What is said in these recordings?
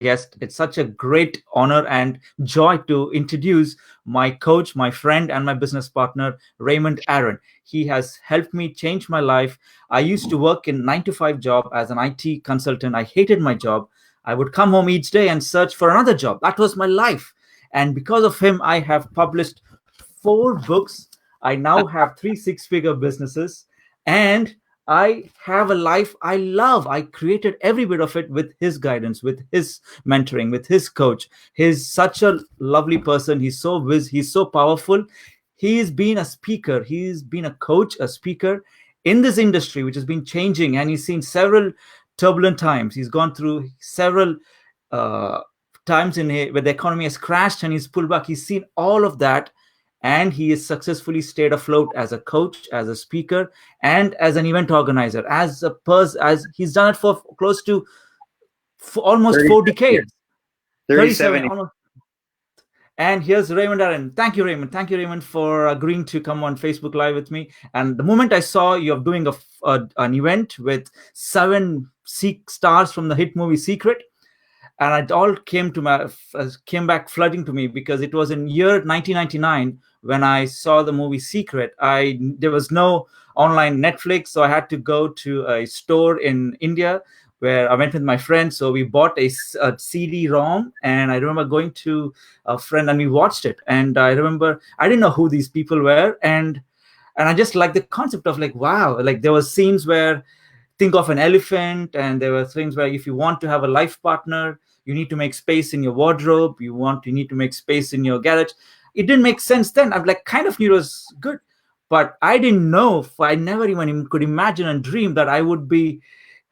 guest. It's such a great honor and joy to introduce my coach, my friend, and my business partner, Raymond Aaron. He has helped me change my life. I used to work in 9 to 5 job as an IT consultant. I hated my job. I would come home each day and search for another job. That was my life. And because of him, I have published 4 books. I now have 3 6-figure businesses, and I have a life I love. I created every bit of it with his guidance, with his mentoring, with his coach. He's such a lovely person. He's so powerful. He's been a speaker, he's been a coach, a speaker in this industry, which has been changing, and he's seen several turbulent times. He's gone through several uh, times where the economy has crashed and he's pulled back. He's seen all of that, and he has successfully stayed afloat as a coach, as a speaker, and as an event organizer. As a person, as he's done it for close to for almost 37 four years. decades, 37 37 years. almost. And here's Raymond Aaron. Thank you, Raymond. Thank you, Raymond, for agreeing to come on Facebook Live with me. And the moment I saw you're doing an event with 7 stars from the hit movie Secret, and it all came back flooding to me, because it was in year 1999 when I saw the movie Secret. I There was no online Netflix, so I had to go to a store in India where I went with my friend. So we bought a CD-ROM, and I remember going to a friend and we watched it. And I remember I didn't know who these people were, and I just like the concept of, like, wow, like there were scenes where, think of an elephant, and there were things where if you want to have a life partner, you need to make space in your wardrobe, you need to make space in your garage. It didn't make sense then. I'm like, kind of knew it was good, but I didn't know, I never even could imagine and dream that I would be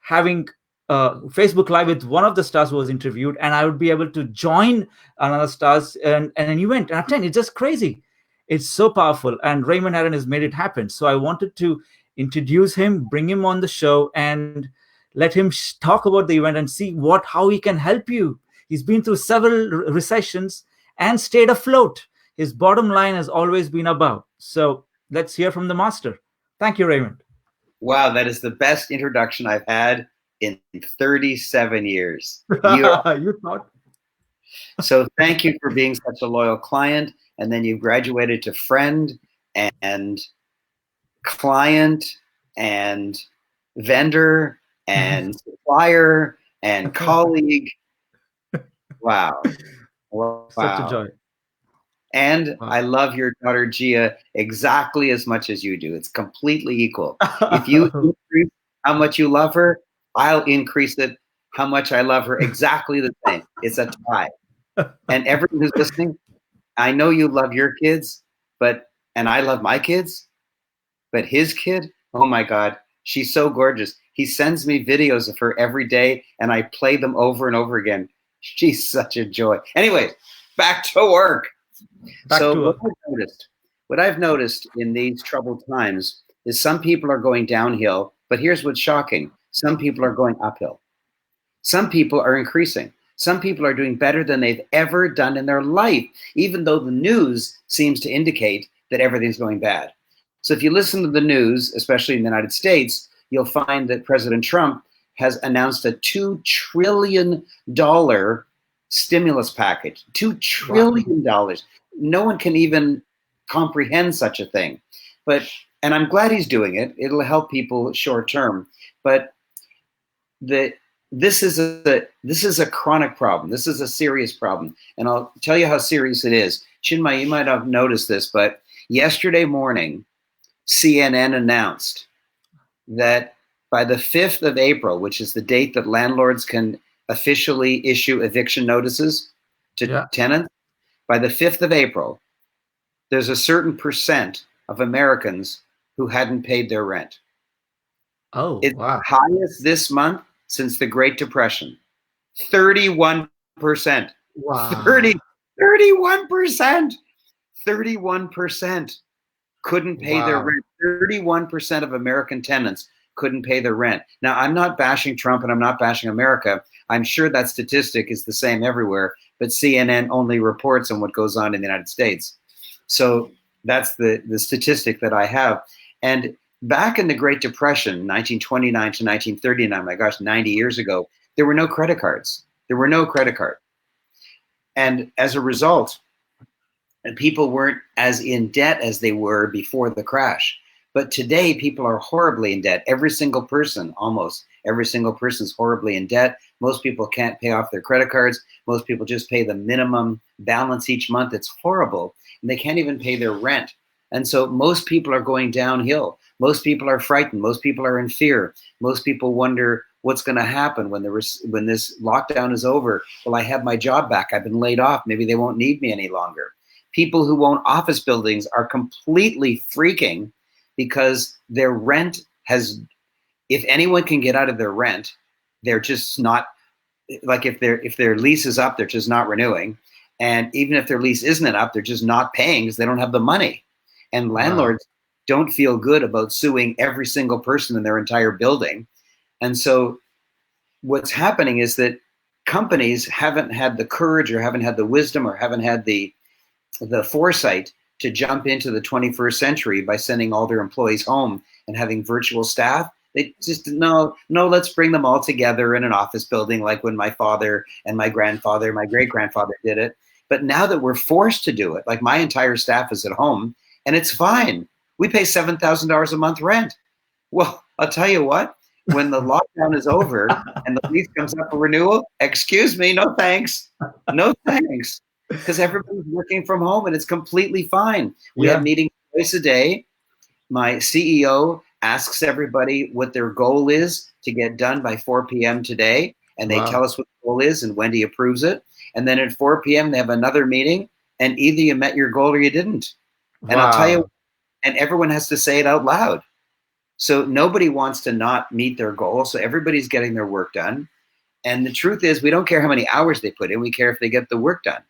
having Facebook Live with one of the stars who was interviewed, and I would be able to join another stars and an event and attend. It's just crazy. It's so powerful, and Raymond Aaron has made it happen. So I wanted to introduce him, bring him on the show, and let him talk about the event and see how he can help you. He's been through several recessions and stayed afloat. His bottom line has always been above. So let's hear from the master. Thank you, Raymond. Wow, that is the best introduction I've had in 37 years. You You thought? So thank you for being such a loyal client. And then you graduated to friend and client and vendor and supplier and colleague. Wow. Such a Wow. joy. And Wow. I love your daughter Gia exactly as much as you do. It's completely equal. If you increase how much you love her, I'll increase it how much I love her, exactly the same. It's a tie. And everyone who's listening, I know you love your kids, and I love my kids, but his kid, oh my God, she's so gorgeous. He sends me videos of her every day, and I play them over and over again. She's such a joy. Anyway, back to work. Back So to what work. I've noticed in these troubled times is some people are going downhill, but here's what's shocking. Some people are going uphill. Some people are increasing. Some people are doing better than they've ever done in their life, even though the news seems to indicate that everything's going bad. So if you listen to the news, especially in the United States, you'll find that President Trump has announced a $2 trillion stimulus package. $2 trillion. No one can even comprehend such a thing. And I'm glad he's doing it. It'll help people short term. But this is a chronic problem. This is a serious problem. And I'll tell you how serious it is. Chinmay, you might have noticed this, but yesterday morning, CNN announced that by the 5th of April, which is the date that landlords can officially issue eviction notices to tenants, by the 5th of April, there's a certain percent of Americans who hadn't paid their rent. Oh, It's wow. highest this month since the Great Depression. 31%. Wow. 31%. 31% couldn't pay their Wow. rent. 31% of American tenants couldn't pay their rent. Now, I'm not bashing Trump and I'm not bashing America. I'm sure that statistic is the same everywhere, but CNN only reports on what goes on in the United States. So that's the statistic that I have. And back in the Great Depression, 1929 to 1939, my gosh, 90 years ago, there were no credit cards. There were no credit cards. And as a result, people weren't as in debt as they were before the crash. But today, people are horribly in debt. Every single person, almost every single person, is horribly in debt. Most people can't pay off their credit cards. Most people just pay the minimum balance each month. It's horrible. And they can't even pay their rent. And so most people are going downhill. Most people are frightened. Most people are in fear. Most people wonder what's going to happen when this lockdown is over. Will I have my job back? I've been laid off. Maybe they won't need me any longer. People who own office buildings are completely freaking because their rent has, if anyone can get out of their rent, they're just not, like if their lease is up, they're just not renewing. And even if their lease isn't up, they're just not paying because they don't have the money. And landlords don't feel good about suing every single person in their entire building. And so what's happening is that companies haven't had the courage or haven't had the wisdom or haven't had the foresight to jump into the 21st century by sending all their employees home and having virtual staff. They just, no, let's bring them all together in an office building like when my father and my grandfather, my great-grandfather did it. But now that we're forced to do it, like my entire staff is at home and it's fine. We pay $7,000 a month rent. Well, I'll tell you what, when the lockdown is over and the lease comes up for renewal, excuse me, no thanks. No thanks. Because everybody's working from home and it's completely fine. We have meetings twice a day. My CEO asks everybody what their goal is to get done by 4 p.m. today. And they tell us what the goal is and Wendy approves it. And then at 4 p.m. they have another meeting and either you met your goal or you didn't. And I'll tell you, and everyone has to say it out loud. So nobody wants to not meet their goal. So everybody's getting their work done. And the truth is we don't care how many hours they put in. We care if they get the work done.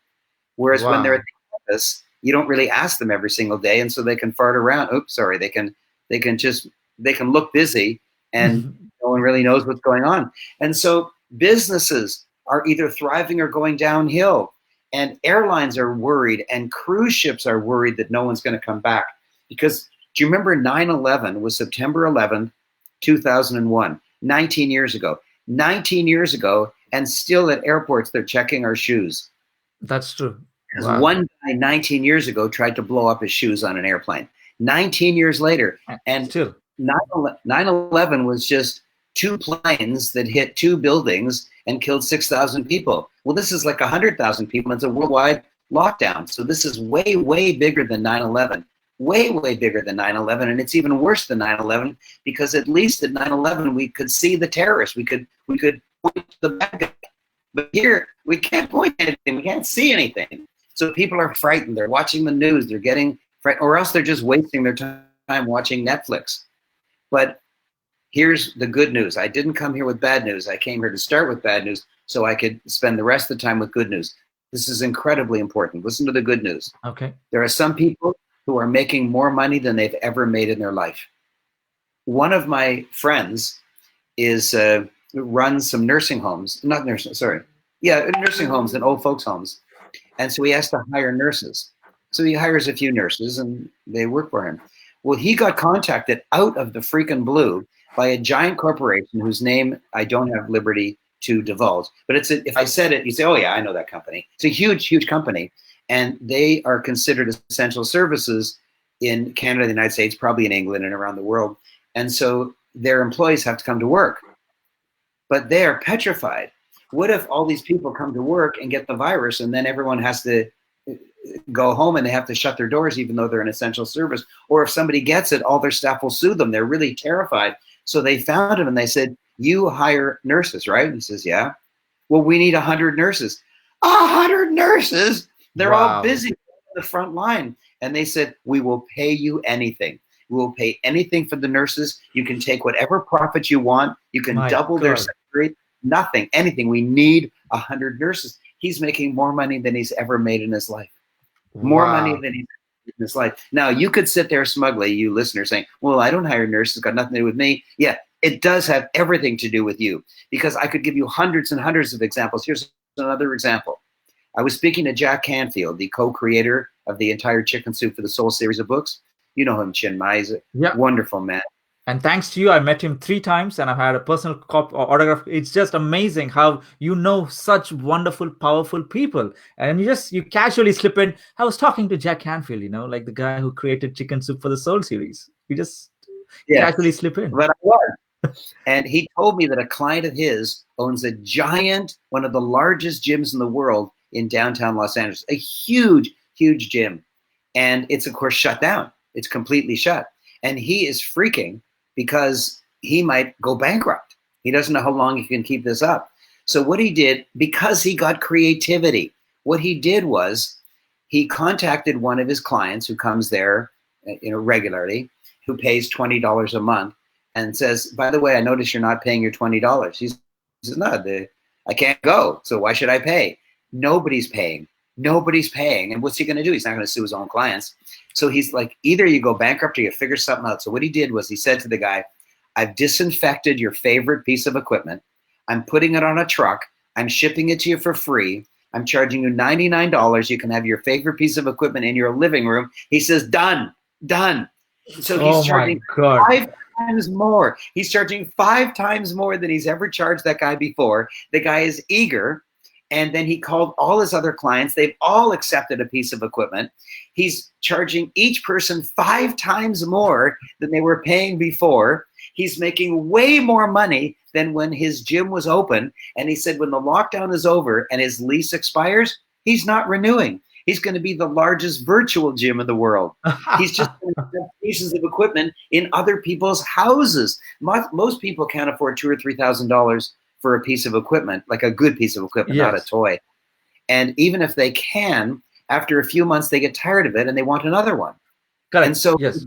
Whereas when they're at the office, you don't really ask them every single day. And so they can fart around. Oops, sorry. They can look busy and no one really knows what's going on. And so businesses are either thriving or going downhill. And airlines are worried and cruise ships are worried that no one's going to come back. Because do you remember 9/11 was September 11th, 2001, 19 years ago. 19 years ago, and still at airports, they're checking our shoes. That's true. One guy 19 years ago tried to blow up his shoes on an airplane. 19 years later. And still 9/11 was just two planes that hit two buildings and killed 6,000 people. Well, this is like 100,000 people. It's a worldwide lockdown. So this is way, way bigger than 9/11. Way, way bigger than 9/11. And it's even worse than 9/11 because at least at 9/11, we could see the terrorists. We could point to the bad guy. But here, we can't point to anything. We can't see anything. So people are frightened. They're watching the news. They're getting frightened, or else they're just wasting their time watching Netflix. But here's the good news. I didn't come here with bad news. I came here to start with bad news so I could spend the rest of the time with good news. This is incredibly important. Listen to the good news. Okay. There are some people who are making more money than they've ever made in their life. One of my friends runs some nursing homes, nursing homes and old folks homes. And so he has to hire nurses. So he hires a few nurses and they work for him. Well, he got contacted out of the freaking blue by a giant corporation whose name I don't have liberty to divulge. But if I said it, you say, oh yeah, I know that company. It's a huge, huge company. And they are considered essential services in Canada, the United States, probably in England and around the world. And so their employees have to come to work. But they are petrified. What if all these people come to work and get the virus and then everyone has to go home and they have to shut their doors even though they're an essential service? Or if somebody gets it, all their staff will sue them. They're really terrified. So they found him and they said, you hire nurses, right? And he says, yeah. Well, we need 100 nurses. 100 nurses? They're all busy on the front line. And they said, we will pay you anything. We will pay anything for the nurses. You can take whatever profit you want. You can double their salary. Nothing, anything. We need 100 nurses. He's making more money than he's ever made in his life. More money than he's made in his life. Now, you could sit there smugly, you listeners, saying, well, I don't hire nurses. It's got nothing to do with me. Yeah, it does have everything to do with you because I could give you hundreds and hundreds of examples. Here's another example. I was speaking to Jack Canfield, the co-creator of the entire Chicken Soup for the Soul series of books. You know him, Chinmay. He's a wonderful man. And thanks to you, I met him 3 times and I've had a personal autograph. It's just amazing how you know such wonderful, powerful people. And you casually slip in. I was talking to Jack Canfield, like the guy who created Chicken Soup for the Soul series. You just casually Yes, slip in. but I was. And he told me that a client of his owns a giant, one of the largest gyms in the world in downtown Los Angeles, a huge, huge gym. And it's, of course, shut down. It's completely shut. And he is freaking because he might go bankrupt. He doesn't know how long he can keep this up. So what he did, because he got creativity, what he did was he contacted one of his clients who comes there regularly, who pays $20 a month, and says, by the way, I notice you're not paying your $20. He says, no, I can't go. So why should I pay? Nobody's paying. Nobody's paying. And what's he going to do? He's not going to sue his own clients. So he's like, either you go bankrupt or you figure something out. So what he did was he said to the guy, I've disinfected your favorite piece of equipment. I'm putting it on a truck. I'm shipping it to you for free. I'm charging you $99. You can have your favorite piece of equipment in your living room. He says, done, done. So he's charging 5 times more. He's charging 5 times more than he's ever charged that guy before. The guy is eager. And then he called all his other clients. They've all accepted a piece of equipment. He's charging each person 5 times more than they were paying before. He's making way more money than when his gym was open. And he said when the lockdown is over and his lease expires, he's not renewing. He's going to be the largest virtual gym in the world. He's just going to have pieces of equipment in other people's houses. Most people can't afford $2,000 or $3,000 for a piece of equipment, like a good piece of equipment, Yes. not a toy. And even if they can, after a few months, they get tired of it and they want another one. Correct. And so Yes.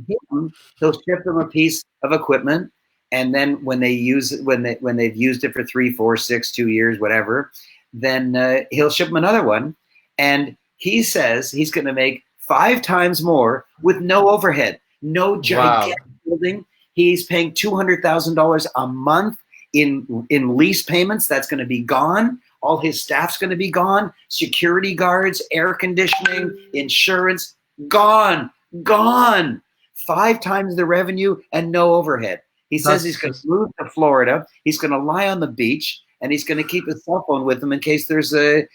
he'll ship them a piece of equipment. And then when they use it, when they've used it for 3, 4, 6, 2 years, whatever, then he'll ship them another one. And he says he's going to make 5 times more with no overhead, no gigantic building. He's paying $200,000 a month in lease payments. That's going to be gone. All his staff's going to be gone. Security guards, air conditioning, insurance, gone. 5 times the revenue and no overhead. He says he's going to move to Florida. He's going to lie on the beach and he's going to keep his cell phone with him in case there's a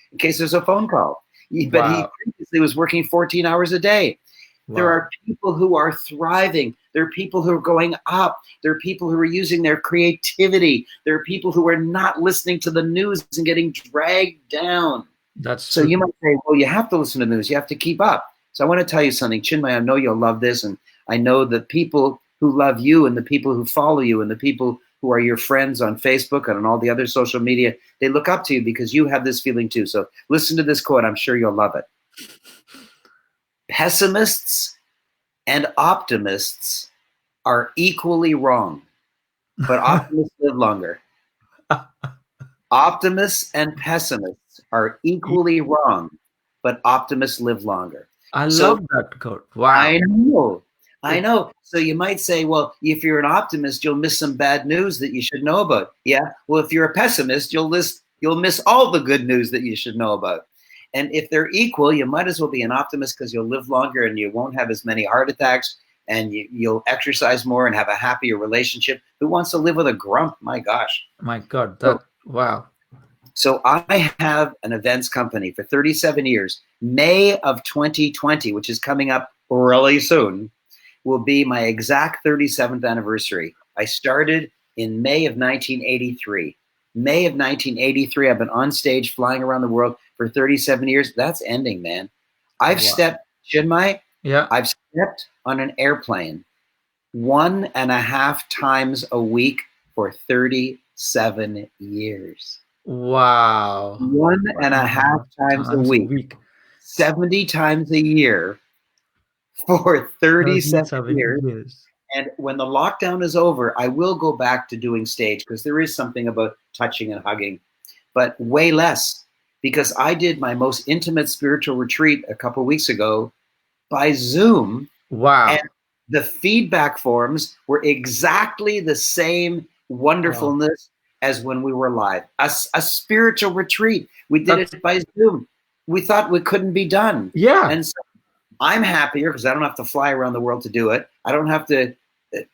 phone call. But he previously was working 14 hours a day. Wow. There are people who are thriving. There are people who are going up. There are people who are using their creativity. There are people who are not listening to the news and getting dragged down. So you might say, well, you have to listen to the news. You have to keep up. So I want to tell you something, Chinmay. I know you'll love this. And I know the people who love you and the people who follow you and the people who are your friends on Facebook and on all the other social media, they look up to you because you have this feeling too. So listen to this quote. I'm sure you'll love it. Pessimists and optimists are equally wrong, but optimists live longer. Optimists and pessimists are equally wrong, but optimists live longer. I love that quote. Wow. I know. So you might say, well, if you're an optimist, you'll miss some bad news that you should know about. Yeah. Well, if you're a pessimist, you'll miss all the good news that you should know about. And if they're equal, you might as well be an optimist because you'll live longer and you won't have as many heart attacks and you'll exercise more and have a happier relationship. Who wants to live with a grump? My gosh. My God. Wow. So I have an events company for 37 years. May of 2020, which is coming up really soon, will be my exact 37th anniversary. I started in May of 1983. May of 1983, I've been on stage flying around the world for 37 years. That's ending, man. I've stepped, Chinmay, I've stepped on an airplane 1.5 times a week for 37 years. Wow. 1.5 times a week. 70 times a year for 37 years. And when the lockdown is over, I will go back to doing stage because there is something about touching and hugging, but way less because I did my most intimate spiritual retreat a couple of weeks ago by Zoom. Wow. And the feedback forms were exactly the same wonderfulness as when we were live. A spiritual retreat. We did it by Zoom. We thought it couldn't be done. Yeah. And so I'm happier because I don't have to fly around the world to do it. I don't have to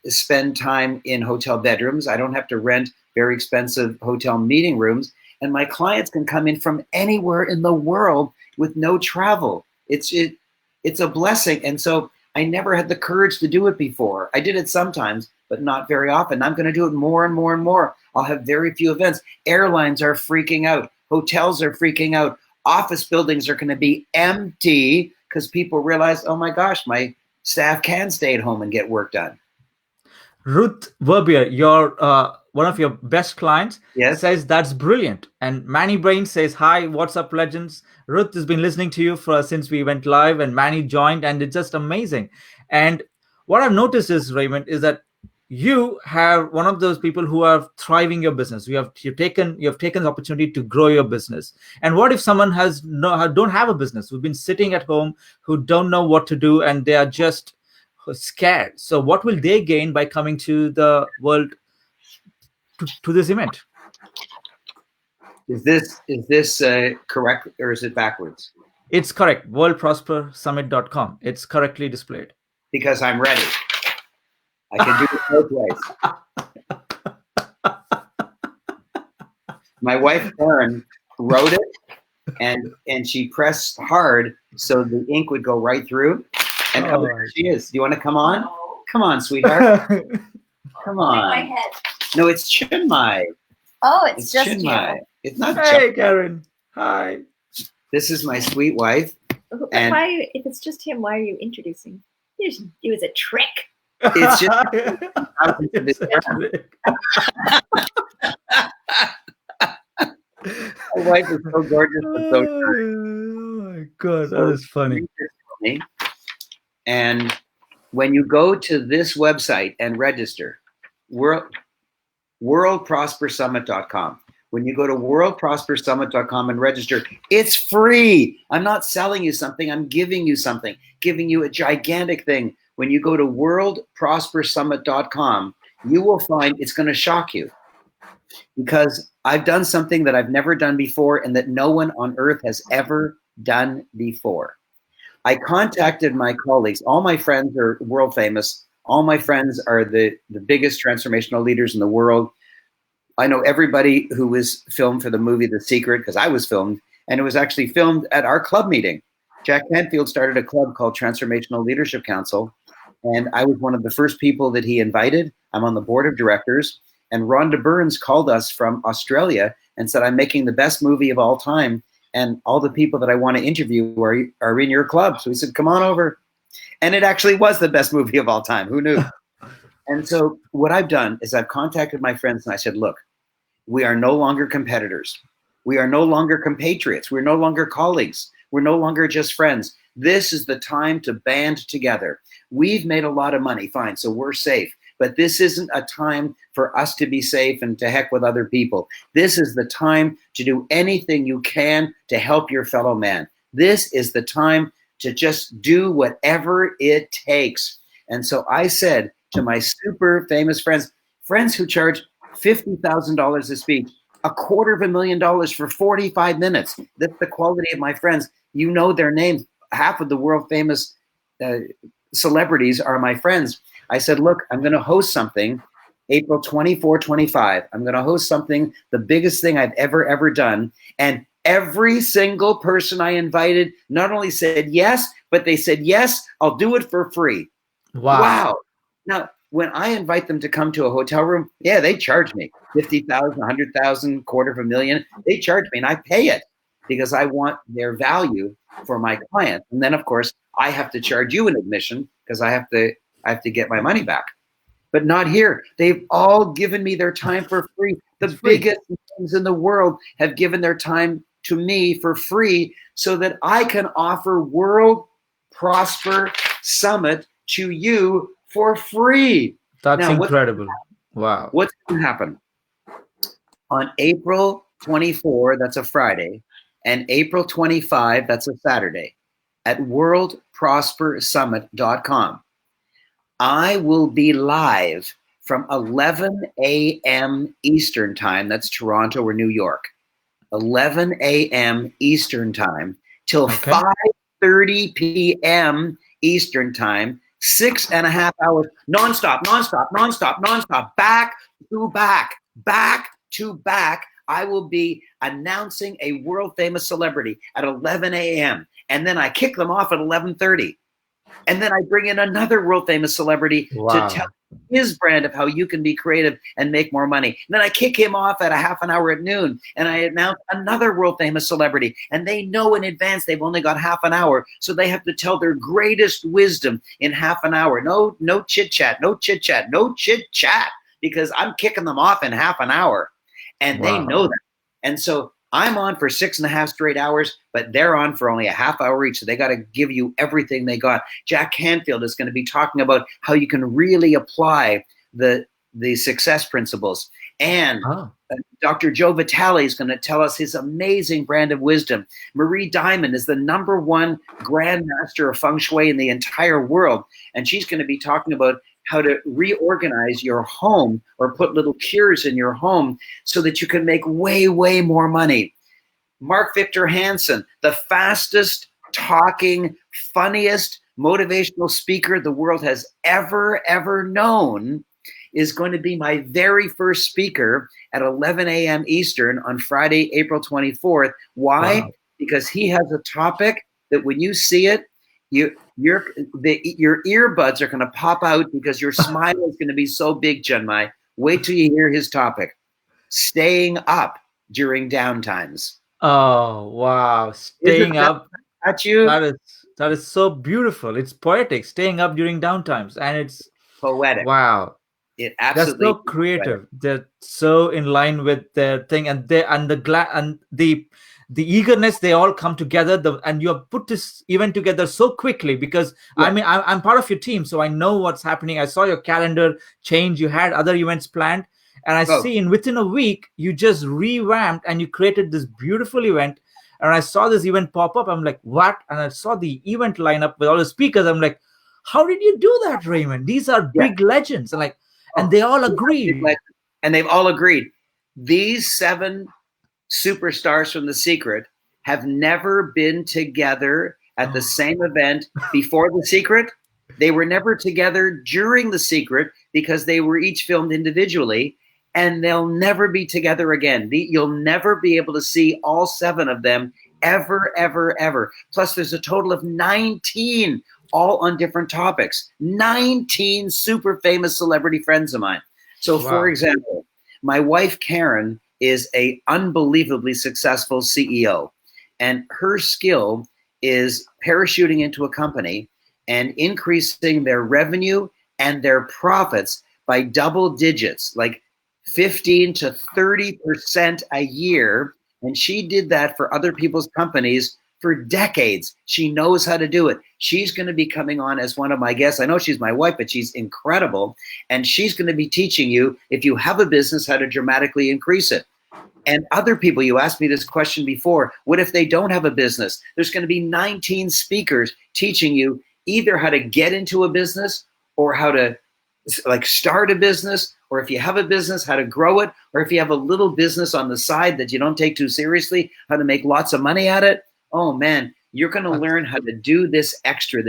spend time in hotel bedrooms. I don't have to rent very expensive hotel meeting rooms. And my clients can come in from anywhere in the world with no travel. It's a blessing. And so I never had the courage to do it before. I did it sometimes, but not very often. I'm going to do it more and more and more. I'll have very few events. Airlines are freaking out. Hotels are freaking out. Office buildings are going to be empty because people realize, oh my gosh, my staff can stay at home and get work done. Ruth Verbier, your one of your best clients, Yes. says that's brilliant. And Manny Brain says, hi, what's up, legends? Ruth has been listening to you since we went live, and Manny joined, and it's just amazing. And what I've noticed is, Raymond, is that you have one of those people who are thriving your business. You've taken the opportunity to grow your business. And what if someone don't have a business, who've been sitting at home, who don't know what to do, and they are just scared? So what will they gain by coming to the world, to this event? Is this correct, or is it backwards? It's correct. worldprospersummit.com. It's correctly displayed. Because I'm ready. I can do it both ways. My wife Karen wrote it, and she pressed hard so the ink would go right through. And there she is. Do you want to come on? Come on, sweetheart. Come on. My head. No, it's Chinmay. Oh, it's just Chinmay. you. It's not. Hey, Karen. Hi. This is my sweet wife. But why, if it's just him, why are you introducing? It was a trick. It's just. My wife is so gorgeous and so oh my God, that is funny. And when you go to this website and register, worldprospersummit.com. When you go to worldprospersummit.com and register, it's free. I'm not selling you something. I'm giving you something, giving you a gigantic thing. When you go to worldprospersummit.com, you will find it's going to shock you, because I've done something that I've never done before and that no one on earth has ever done before. I contacted my colleagues. All my friends are world famous. All my friends are the biggest transformational leaders in the world. I know everybody who was filmed for the movie The Secret, because I was filmed, and it was actually filmed at our club meeting. Jack Canfield started a club called Transformational Leadership Council, and I was one of the first people that he invited. I'm on the board of directors, and Rhonda Burns called us from Australia and said, I'm making the best movie of all time, and all the people that I want to interview are in your club. So we said, come on over. And it actually was the best movie of all time. Who knew? And so what I've done is I've contacted my friends and I said, look, we are no longer competitors. We are no longer compatriots. We're no longer colleagues. We're no longer just friends. This is the time to band together. We've made a lot of money, fine, so we're safe. But this isn't a time for us to be safe and to heck with other people. This is the time to do anything you can to help your fellow man. This is the time to just do whatever it takes. And so I said to my super famous friends who charge $50,000 a speech, $250,000 for 45 minutes. That's the quality of my friends. You know their names. Half of the world famous celebrities are my friends. I said, look, I'm going to host something April 24, 25. I'm going to host something, the biggest thing I've ever done. And every single person I invited not only said yes, but they said, yes, I'll do it for free. Wow. Now, when I invite them to come to a hotel room, yeah, they charge me $50,000, $100,000, $250,000. They charge me and I pay it because I want their value for my client. And then, of course, I have to charge you an admission because I have to get my money back. But not here. They've all given me their time for free. The biggest names in the world have given their time to me for free so that I can offer World Prosper Summit to you for free. That's now, incredible. Wow. What's going to happen? On April 24, that's a Friday, and April 25, that's a Saturday, at worldprospersummit.com. I will be live from 11 a.m. Eastern time, that's Toronto or New York, 11 a.m. Eastern time, till 5:30 p.m. Eastern time, 6.5 hours, nonstop, back to back, back to back. I will be announcing a world famous celebrity at 11 a.m. And then I kick them off at 11:30. And then I bring in another world famous celebrity to tell his brand of how you can be creative and make more money. And then I kick him off at a half an hour at noon, and I announce another world famous celebrity. And they know in advance they've only got half an hour, so they have to tell their greatest wisdom in half an hour. No chit chat, because I'm kicking them off in half an hour, and they know that. And so I'm on for 6.5 straight hours, but they're on for only a half hour each. So they got to give you everything they got. Jack Canfield is going to be talking about how you can really apply the success principles. And Dr. Joe Vitale is going to tell us his amazing brand of wisdom. Marie Diamond is the #1 grandmaster of feng shui in the entire world. And she's going to be talking about how to reorganize your home or put little cures in your home so that you can make way, way more money. Mark Victor Hansen, the fastest talking, funniest motivational speaker the world has ever known, is going to be my very first speaker at 11 a.m. Eastern on Friday, April 24th. Why? Wow. Because he has a topic that when you see it, your earbuds are going to pop out because your smile is going to be so big, Chenmai. Wait till you hear his topic. Staying up during downtimes. Oh, wow. Staying up. At you? That is so beautiful. It's poetic. Staying up during downtimes. And it's poetic. Wow. It absolutely. That's so creative. They're so in line with their thing, and the eagerness, they all come together, and you have put this event together so quickly because I mean, I'm part of your team, so I know what's happening. I saw your calendar change. You had other events planned, and I see within a week, you just revamped and you created this beautiful event. And I saw this event pop up. I'm like, what? And I saw the event lineup with all the speakers. I'm like, how did you do that, Raymond? These are big legends. And they all agreed. And they've all agreed. These 7 superstars from The Secret have never been together at the same event before The Secret. They were never together during The Secret because they were each filmed individually, and they'll never be together again. You'll never be able to see all 7 of them ever. Plus, there's a total of 19, all on different topics. 19 super famous celebrity friends of mine. So, for example, my wife, Karen, is a unbelievably successful CEO, and her skill is parachuting into a company and increasing their revenue and their profits by double digits, like 15 to 30% a year. And she did that for other people's companies for decades. She knows how to do it. She's going to be coming on as one of my guests. I know she's my wife, but she's incredible. And she's going to be teaching you, if you have a business, how to dramatically increase it. And other people, you asked me this question before, what if they don't have a business? There's going to be 19 speakers teaching you either how to get into a business or how to start a business, or if you have a business, how to grow it, or if you have a little business on the side that you don't take too seriously, how to make lots of money at it. Oh man, you're going to learn how to do this extra.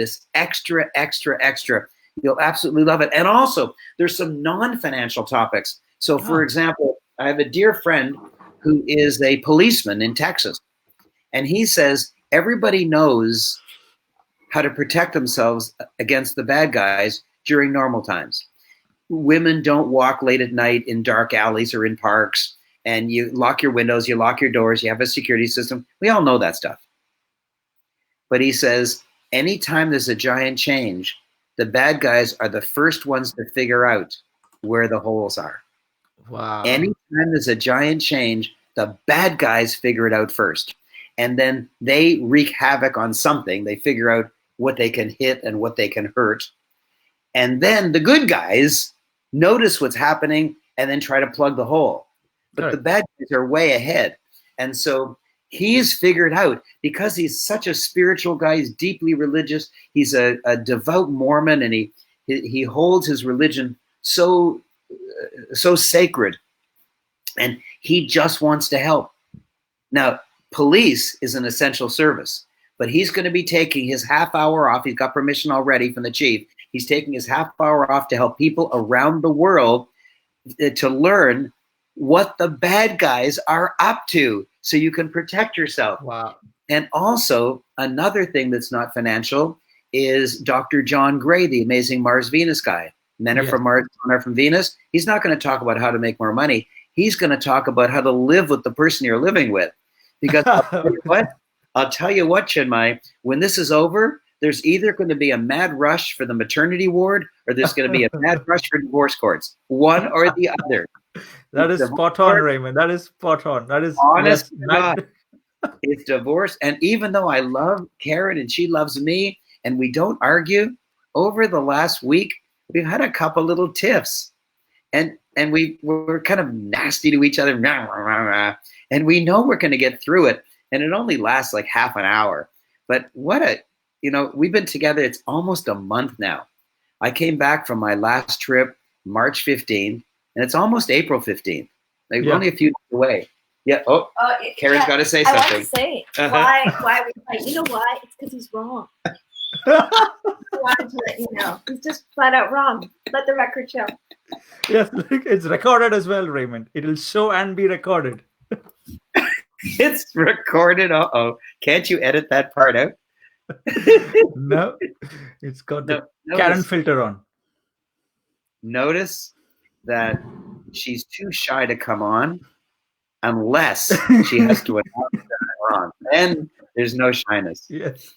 You'll absolutely love it. And also, there's some non-financial topics. So for example, I have a dear friend who is a policeman in Texas. And he says, everybody knows how to protect themselves against the bad guys during normal times. Women don't walk late at night in dark alleys or in parks, and you lock your windows, you lock your doors, you have a security system. We all know that stuff. But he says, anytime there's a giant change, the bad guys are the first ones to figure out where the holes are. Wow. Anytime there's a giant change, the bad guys figure it out first. And then they wreak havoc on something. They figure out what they can hit and what they can hurt. And then the good guys notice what's happening and then try to plug the hole. But the bad guys are way ahead. And so he's figured out, because he's such a spiritual guy, he's deeply religious, he's a devout Mormon, and he holds his religion so sacred, and he just wants to help. Now, police is an essential service, but he's going to be taking his half hour off. He's got permission already from the chief. He's taking his half hour off to help people around the world to learn what the bad guys are up to so you can protect yourself. Wow. And also, another thing that's not financial is Dr. John Gray, the amazing Mars-Venus guy. Men are from Mars, women are from Venus. He's not going to talk about how to make more money. He's going to talk about how to live with the person you're living with. Because I'll tell you what, Chinmay, when this is over, there's either going to be a mad rush for the maternity ward or there's going to be a mad rush for divorce courts. One or the other. That is spot on, Raymond. That is spot on. That is honest. It's divorce. And even though I love Karen and she loves me and we don't argue, over the last week, we've had a couple little tiffs. And we're kind of nasty to each other. And we know we're going to get through it. And it only lasts like half an hour. But we've been together, it's almost a month now. I came back from my last trip, March 15th, and it's almost April 15th. Like only a few days away. Yeah. Oh, Karen's got to say something. I want to say why we fight. You know why? It's because he's wrong. I wanted to let you know. He's just flat out wrong. Let the record show. Yes, it's recorded as well, Raymond. It'll show and be recorded. It's recorded. Uh-oh. Can't you edit that part out? No. It's got the Karen filter on. Notice that she's too shy to come on unless she has to announce that I'm on. Then there's no shyness. Yes.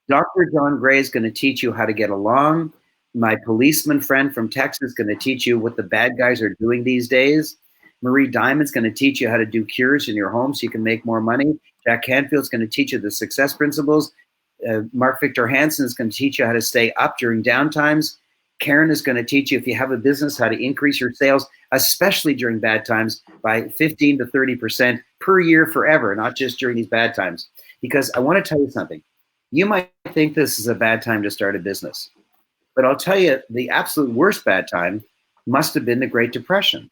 Dr. John Gray is going to teach you how to get along. My policeman friend from Texas is going to teach you what the bad guys are doing these days. Marie Diamond's going to teach you how to do cures in your home so you can make more money. Jack Canfield's going to teach you the success principles. Mark Victor Hansen is going to teach you how to stay up during downtimes. Karen is going to teach you, if you have a business, how to increase your sales, especially during bad times, by 15 to 30% per year forever, not just during these bad times. Because I want to tell you something. You might think this is a bad time to start a business. But I'll tell you, the absolute worst bad time must have been the Great Depression.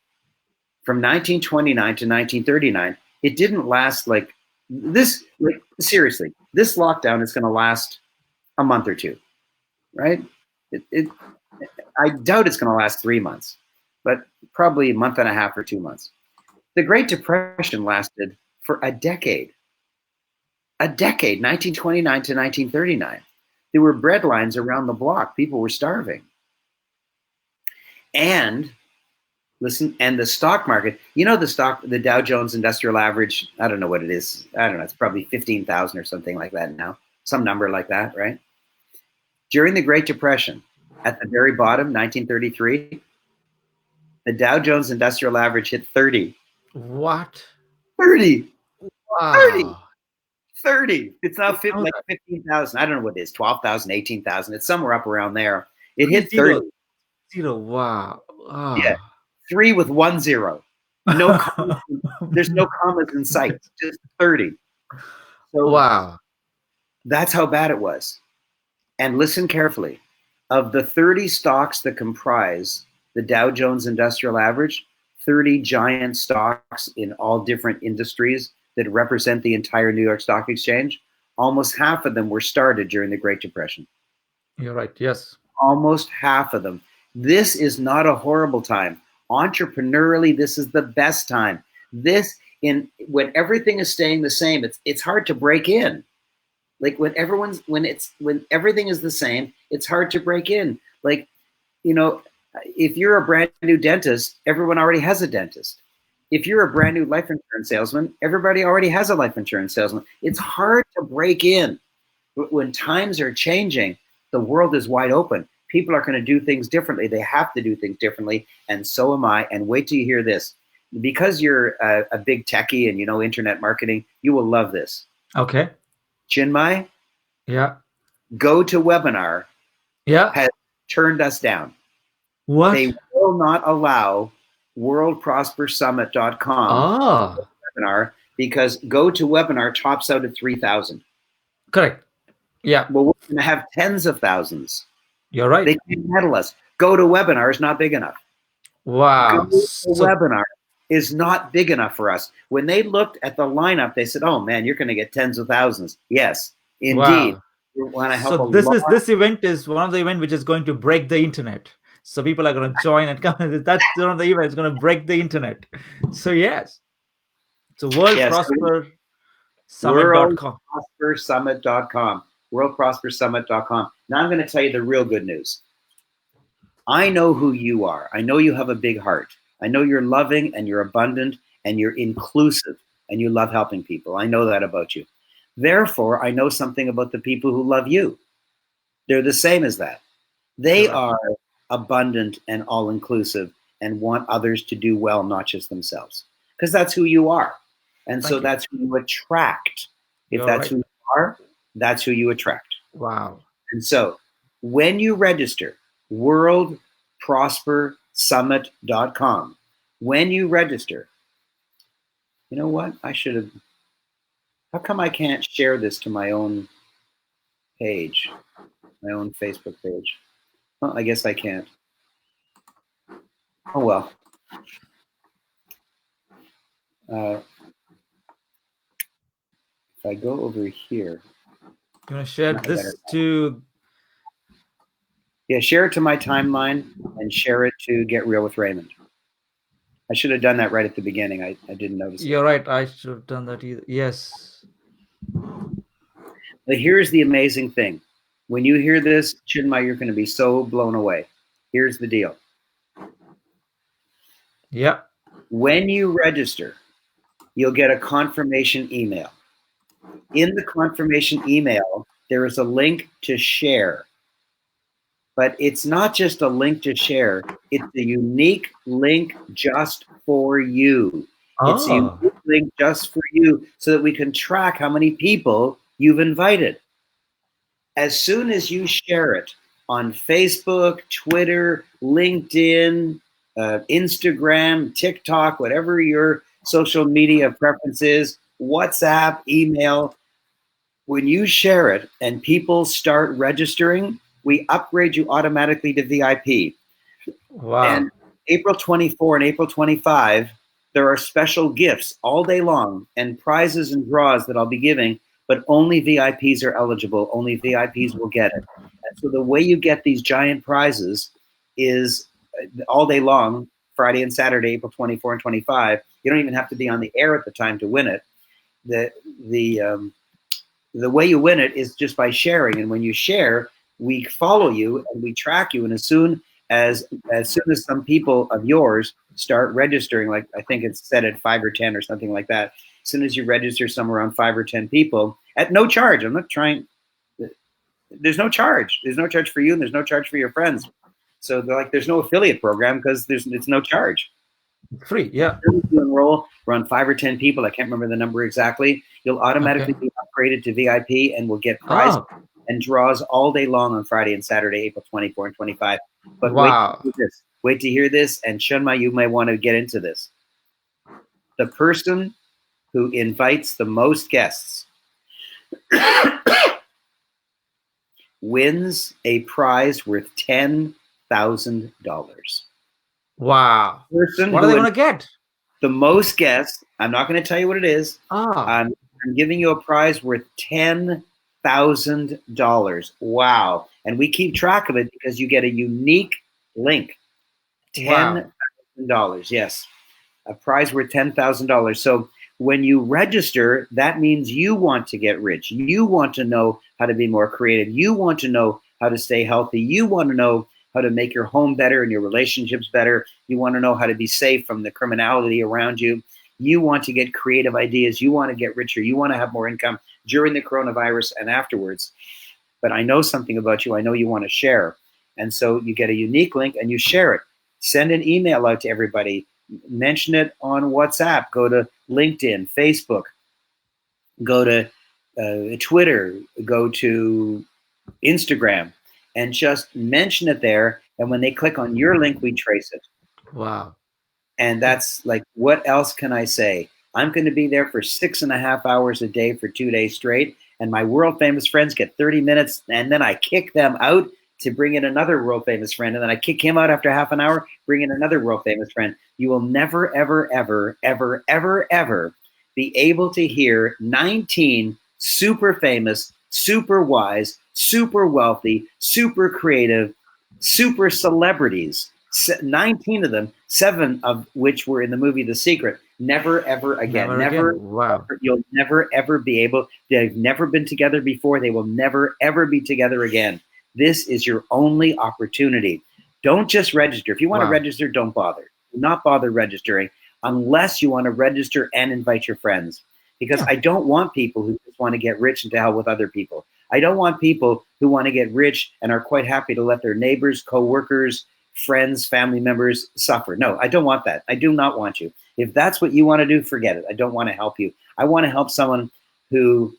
From 1929 to 1939, it didn't last like this. Like, seriously, this lockdown is going to last a month or two, right? I doubt it's going to last 3 months, but probably a month and a half or 2 months. The Great Depression lasted for a decade. A decade, 1929 to 1939. There were bread lines around the block. People were starving. And listen, and the stock market, the Dow Jones Industrial Average, I don't know what it is. I don't know. It's probably 15,000 or something like that now. Some number like that, right? During the Great Depression, at the very bottom, 1933, the Dow Jones Industrial Average hit 30. What? 30. Wow. 30. It's now like 15,000. I don't know what it is, 12,000, 18,000. It's somewhere up around there. It hit 30. Zero. Wow. Oh. Yeah. 3 with 1 0. No commas. There's no commas in sight. Just 30. So wow. That's how bad it was. And listen carefully. Of the 30 stocks that comprise the Dow Jones Industrial Average, 30 giant stocks in all different industries that represent the entire New York Stock Exchange, almost half of them were started during the Great Depression. You're right. Yes. Almost half of them. This is not a horrible time. Entrepreneurially, this is the best time. When everything is staying the same, it's hard to break in. Like when everything is the same, it's hard to break in. Like, if you're a brand new dentist, everyone already has a dentist. If you're a brand new life insurance salesman, everybody already has a life insurance salesman. It's hard to break in. But when times are changing, the world is wide open. People are going to do things differently. They have to do things differently, and so am I. And wait till you hear this. Because you're a big techie and you know internet marketing, you will love this. Okay. Chinmay? Yeah. GoToWebinar has turned us down. What? They will not allow worldprospersummit.com webinar because GoToWebinar tops out at 3,000. Correct. Yeah. Well, we're going to have tens of thousands. You're right. They can't handle us. GoToWebinar is not big enough. Wow. GoToWebinar is not big enough for us. When they looked at the lineup, they said, oh man, you're going to get tens of thousands. Yes, indeed. Wow. You want to help So a lot. this event is one of the event which is going to break the internet. So people are going to join and come. That's one of the events going to break the internet. So yes, so Yes, worldprospersummit.com. WorldProsperSummit.com. WorldProsperSummit.com. Now I'm going to tell you the real good news. I know who you are. I know you have a big heart. I know you're loving and you're abundant and you're inclusive and you love helping people. I know that about you. Therefore, I know something about the people who love you. They're the same as that. They Correct. are abundant and all inclusive and want others to do well, not just themselves. Because that's who you are. And so Thank you. that's who you attract. If You're that's right. who you are, that's who you attract. Wow. And so when you register, worldprospersummit.com, when you register, you know what? I should have, how come I can't share this to my own page, my own Facebook page? Well, I guess I can't. Oh, well. If I go over here. You want to share Not this better. to? Yeah, share it to my timeline and share it to Get Real with Raymond. I should have done that right at the beginning. I didn't notice it. You're right. I should have done that either. Yes. But here's the amazing thing. When you hear this, Chinmay, you're going to be so blown away. Here's the deal. Yeah. When you register, you'll get a confirmation email. In the confirmation email, there is a link to share. But it's not just a link to share. It's a unique link just for you. It's a Oh. unique link just for you so that we can track how many people you've invited. As soon as you share it on Facebook, Twitter, LinkedIn, Instagram, TikTok, whatever your social media preference is, WhatsApp, email, when you share it and people start registering, we upgrade you automatically to VIP. Wow. And April 24 and April 25, there are special gifts all day long and prizes and draws that I'll be giving, but only VIPs are eligible. Only VIPs will get it. And so the way you get these giant prizes is all day long, Friday and Saturday, April 24 and 25. You don't even have to be on the air at the time to win it. The way you win it is just by sharing. And when you share, we follow you and we track you. And as soon as some people of yours start registering, like I think it's set at 5 or 10 or something like that, as soon as you register somewhere around 5 or 10 people at no charge, I'm not trying, there's no charge. There's no charge for you and there's no charge for your friends. So they're like, there's no affiliate program because it's no charge. Free, yeah. If you enroll around 5 or 10 people, I can't remember the number exactly, you'll automatically be upgraded to VIP and will get prizes and draws all day long on Friday and Saturday, April 24 and 25. But wow. Wait to hear this. And Chinmay, you may want to get into this. The person who invites the most guests wins a prize worth $10,000. Wow. What are they going to get? The most guests. I'm not going to tell you what it is. I'm giving you a prize worth $10,000. Wow. And we keep track of it because you get a unique link. $10,000. Yes. A prize worth $10,000. So when you register, that means you want to get rich. You want to know how to be more creative. You want to know how to stay healthy. You want to know how to make your home better and your relationships better. You want to know how to be safe from the criminality around you. You want to get creative ideas. You want to get richer. You want to have more income during the coronavirus and afterwards. But I know something about you. I know you want to share. And so you get a unique link and you share it. Send an email out to everybody. Mention it on WhatsApp. Go to LinkedIn, Facebook. Go to Twitter. Go to Instagram. And just mention it there. And when they click on your link, we trace it. Wow. And that's like, what else can I say? I'm going to be there for 6.5 hours a day for 2 days straight. And my world famous friends get 30 minutes. And then I kick them out to bring in another world famous friend. And then I kick him out after half an hour, bring in another world famous friend. You will never, ever, ever, ever, ever, ever be able to hear 19 super famous super wise, super wealthy, super creative, super celebrities. 19 of them, 7 of which were in the movie The Secret. Never, ever again. Never again. Wow. You'll never, ever be able. They've never been together before. They will never, ever be together again. This is your only opportunity. Don't just register. If you want to register, don't bother. Do not bother registering unless you want to register and invite your friends. Because I don't want people who just want to get rich and to hell with other people. I don't want people who want to get rich and are quite happy to let their neighbors, co-workers, friends, family members suffer. No, I don't want that. I do not want you. If that's what you want to do, forget it. I don't want to help you. I want to help someone who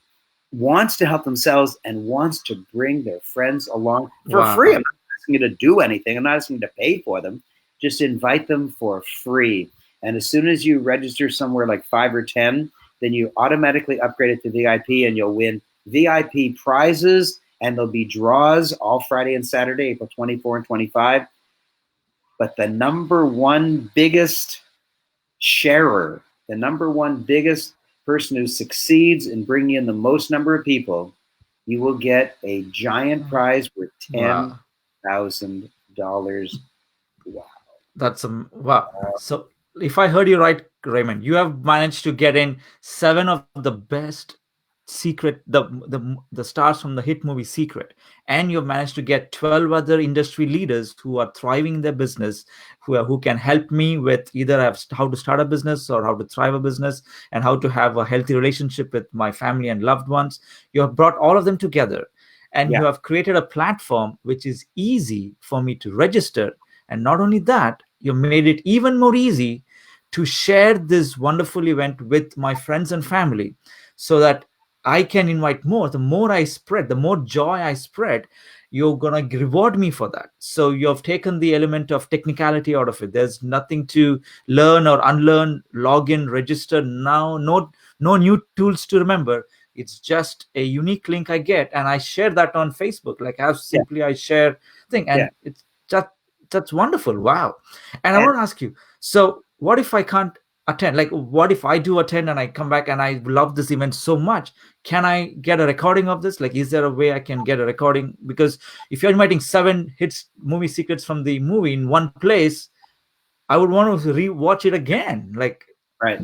wants to help themselves and wants to bring their friends along for free. I'm not asking you to do anything. I'm not asking you to pay for them. Just invite them for free. And as soon as you register somewhere like 5 or 10, then you automatically upgrade it to VIP and you'll win VIP prizes, and there'll be draws all Friday and Saturday, April 24 and 25. But the number one biggest sharer, the number one biggest person who succeeds in bringing in the most number of people, you will get a giant prize worth $10,000. Wow. That's wow. So if I heard you right, Raymond, you have managed to get in 7 of the best secret, the stars from the hit movie Secret, and you've managed to get 12 other industry leaders who are thriving in their business, who can help me with either how to start a business or how to thrive a business and how to have a healthy relationship with my family and loved ones. You have brought all of them together, and you have created a platform which is easy for me to register. And not only that, you made it even more easy to share this wonderful event with my friends and family so that I can invite more. The more I spread, the more joy I spread, you're going to reward me for that. So you have taken the element of technicality out of it. There's nothing to learn or unlearn, log in, register now, no new tools to remember. It's just a unique link I get, and I share that on Facebook. Like how simply I share thing, and it's just that's wonderful. Wow. And I want to ask you, so what if I can't attend? Like, what if I do attend and I come back and I love this event so much? Can I get a recording of this? Like, is there a way I can get a recording? Because if you're inviting 7 hits movie secrets from the movie in one place, I would want to re-watch it again. Like, right.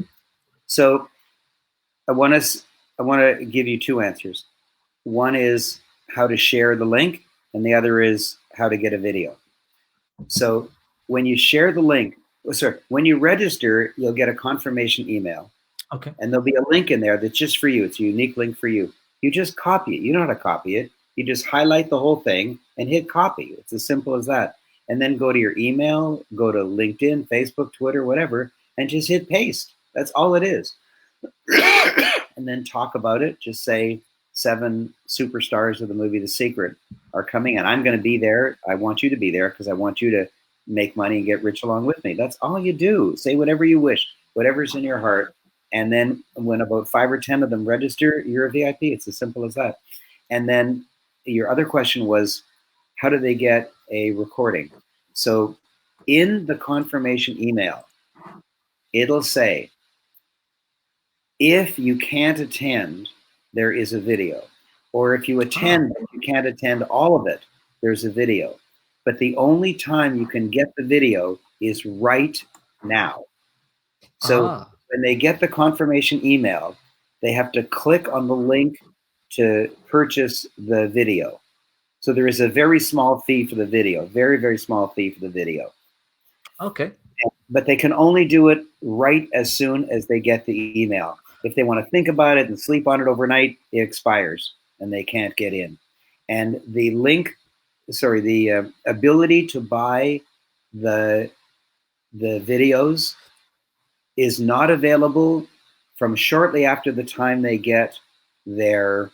So I want to give you 2 answers. One is how to share the link, and the other is how to get a video. So when you share the link, when you register, you'll get a confirmation email. Okay. And there'll be a link in there that's just for you. It's a unique link for you. You just copy it. You know how to copy it. You just highlight the whole thing and hit copy. It's as simple as that. And then go to your email, go to LinkedIn, Facebook, Twitter, whatever, and just hit paste. That's all it is. And then talk about it. Just say 7 superstars of the movie The Secret are coming, and I'm going to be there. I want you to be there because I want you to make money and get rich along with me. That's all you do. Say whatever you wish, whatever's in your heart. And then when about 5 or 10 of them register, you're a VIP. It's as simple as that. And then your other question was, how do they get a recording? So in the confirmation email, it'll say, if you can't attend, there is a video. Or if you attend, but you can't attend all of it, there's a video. But the only time you can get the video is right now. So when they get the confirmation email, they have to click on the link to purchase the video. So there is a very small fee for the video, very, very small fee for the video. Okay. But they can only do it right as soon as they get the email. If they want to think about it and sleep on it overnight, it expires and they can't get in. And the the ability to buy the videos is not available from shortly after the time they get their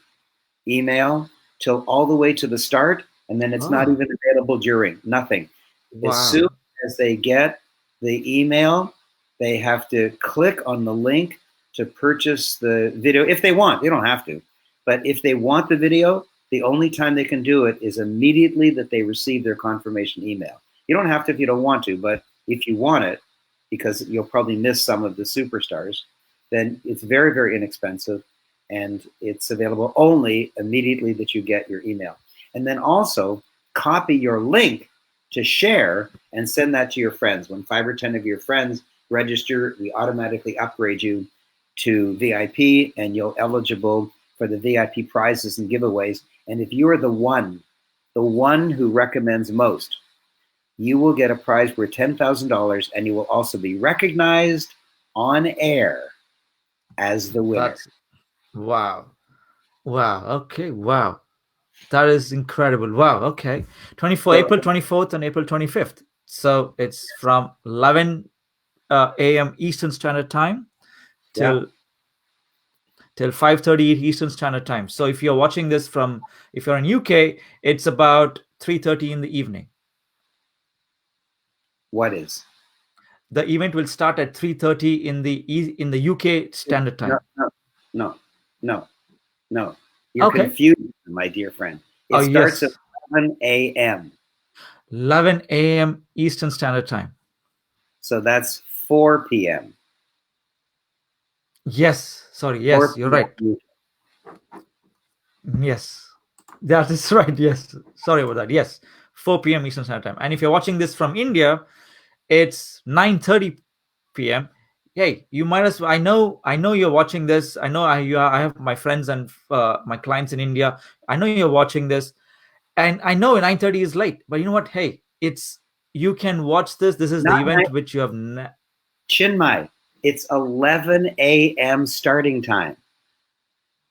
email till all the way to the start, and then it's not even available during, nothing. Wow. As soon as they get the email, they have to click on the link to purchase the video if they want. They don't have to. But if they want the video, the only time they can do it is immediately that they receive their confirmation email. You don't have to if you don't want to, but if you want it, because you'll probably miss some of the superstars, then it's very, very inexpensive. and it's available only immediately that you get your email. And then also copy your link to share and send that to your friends. When 5 or 10 of your friends register, we automatically upgrade you to VIP, and you're eligible for the VIP prizes and giveaways. And if you are the one who recommends most, you will get a prize worth $10,000, and you will also be recognized on air as the winner. Wow. Okay. Wow. That is incredible. Wow. Okay. April 24th and April 25th. So it's from 11 a.m. Eastern Standard Time till 5:30 Eastern Standard Time. So if you're watching this if you're in UK, it's about 3:30 in the evening. What is? The event will start at 3:30 in the UK Standard Time. No. You're confused, my dear friend. It starts at 11 a.m. 11 a.m. Eastern Standard Time. So that's 4 p.m. Yes. Sorry. Yes, you're right. Yes. That is right. Yes. Sorry about that. Yes. 4 p.m. Eastern Standard Time. And if you're watching this from India, it's 9:30 p.m. Hey, you might as well. I know you're watching this. I know I have my friends and my clients in India. I know you're watching this, and I know 9:30 is late. But you know what? Hey, you can watch this. This is the event which you have. Chinmay, it's 11 a.m. starting time.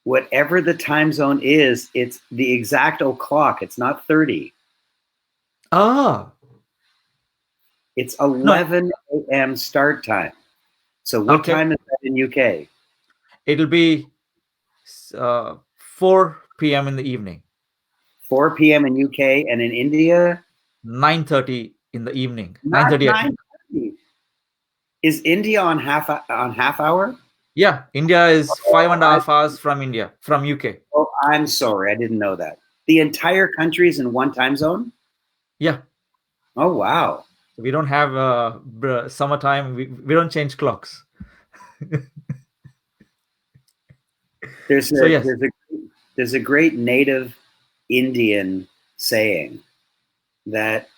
Whatever the time zone is, it's the exact o'clock. It's not 30. Ah. It's 11 a.m. start time. So what time is that in UK? It'll be 4 p.m. in the evening. 4 p.m. in UK, and in India? 9:30 in the evening. 9:30. Is India on half hour? Yeah, India is 5.5 hours from UK. Oh, I'm sorry, I didn't know that. The entire country is in one time zone? Yeah. Oh, wow. We don't have summertime. We don't change clocks. There's a great native Indian saying that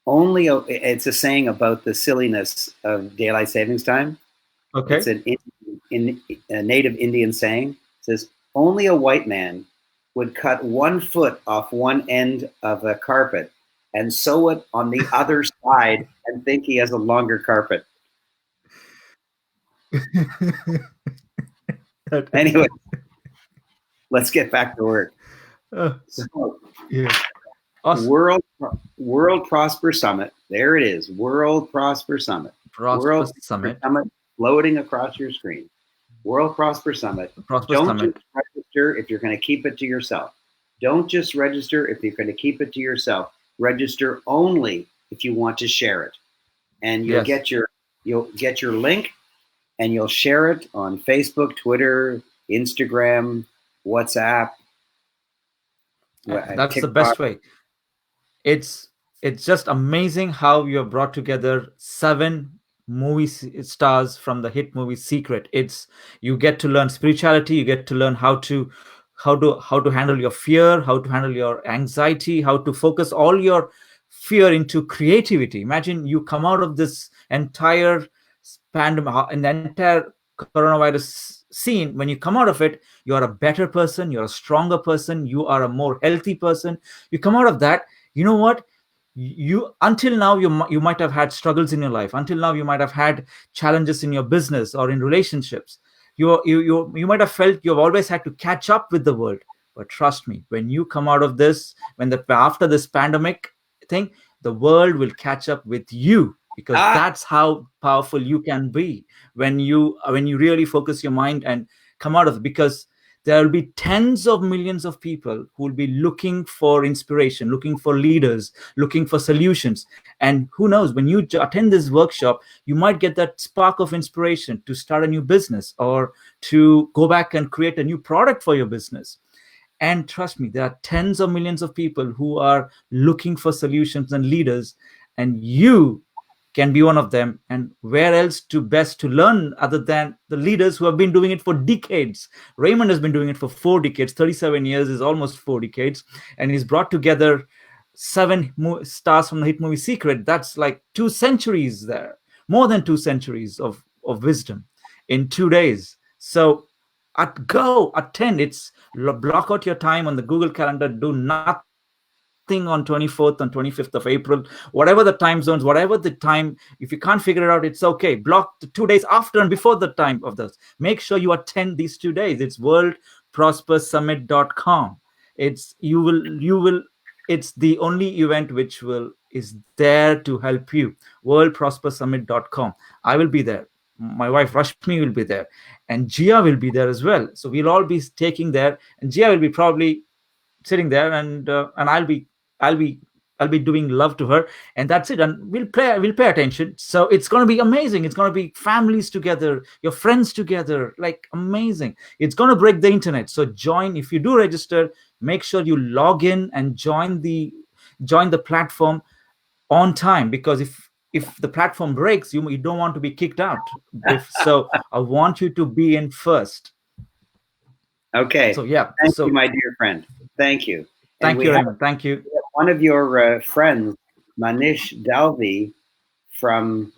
it's a saying about the silliness of daylight savings time. Okay. It's a native Indian saying. It says, only a white man would cut 1 foot off one end of a carpet and sew it on the other side and think he has a longer carpet. Anyway, let's get back to work. Awesome. World Prosper Summit. There it is. World Prosper Summit. World Summit floating across your screen. World Prosper Summit. Don't just register if you're going to keep it to yourself. Don't just register if you're going to keep it to yourself. Register only if you want to share it, and you'll get your link, and you'll share it on Facebook, Twitter, Instagram, WhatsApp. That's TikTok. The best way. It's just amazing how you have brought together 7 movie stars from the hit movie Secret. You get to learn spirituality. You get to learn how to handle your fear, how to handle your anxiety, how to focus all your fear into creativity. Imagine you come out of this entire pandemic and the entire coronavirus scene. When you come out of it, you are a better person, you're a stronger person, you are a more healthy person. You come out of that, you know what? Until now you might have had struggles in your life. Until now you might have had challenges in your business or in relationships. You might have felt you've always had to catch up with the world. But trust me, when you come out of this, after this pandemic thing, the world will catch up with you, because that's how powerful you can be when you really focus your mind and come out of it. Because there will be tens of millions of people who will be looking for inspiration, looking for leaders, looking for solutions. And who knows, when you attend this workshop, you might get that spark of inspiration to start a new business or to go back and create a new product for your business. And trust me, there are tens of millions of people who are looking for solutions and leaders. And you can be one of them. And where else to best to learn other than the leaders who have been doing it for decades? Raymond has been doing it for 4 decades. 37 years is almost 4 decades, and he's brought together 7 stars from the hit movie Secret. That's like 2 centuries there, more than 2 centuries of wisdom in 2 days. So go attend. It's block out your time on the Google Calendar. Do nothing on 24th and 25th of April, whatever the time zones, whatever the time. If you can't figure it out, it's okay. Block the 2 days after and before the time of this. Make sure you attend these 2 days. It's worldprospersummit.com. It's the only event which is there to help you. worldprospersummit.com. I will be there. My wife Rashmi will be there, and Gia will be there as well. So we'll all be taking there, and Gia will be probably sitting there, and I'll be doing love to her, and that's it. And we'll pay attention. So it's going to be amazing. It's going to be families together, your friends together, like amazing. It's going to break the internet. So join. If you do register, make sure you log in and join the platform on time, because if the platform breaks, you don't want to be kicked out. So I want you to be in first. Okay. So yeah. Thank you, my dear friend. Thank you. Thank you, Raymond. Thank you. One of your friends, Manish Dalvi from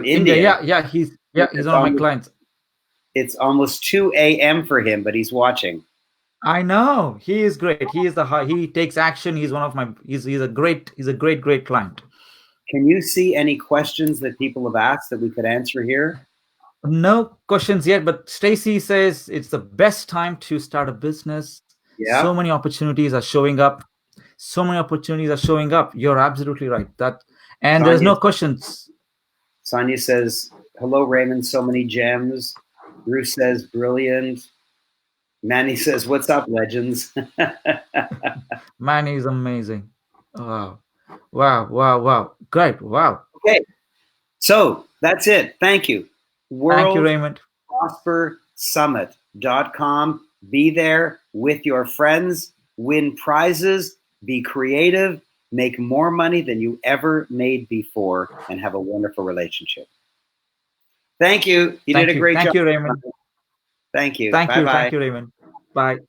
India. Yeah. He's one of my clients. It's almost 2 a.m. for him, but he's watching. I know. He is great. He takes action. He's one of my. He's a great client. Can you see any questions that people have asked that we could answer here? No questions yet, but Stacy says it's the best time to start a business. Yeah. So many opportunities are showing up. You're absolutely right. And there's no questions. Sonia says, hello, Raymond. So many gems. Bruce says, brilliant. Manny says, what's up, legends? Manny is amazing. Wow. Great. Wow. Okay. So that's it. Thank you. Thank you, Raymond. WorldProsperSummit.com. Be there with your friends, win prizes, be creative, make more money than you ever made before, and have a wonderful relationship. Thank you. You did a great job. Thank you, Raymond. Thank you. Thank Bye-bye. you, Raymond. Bye.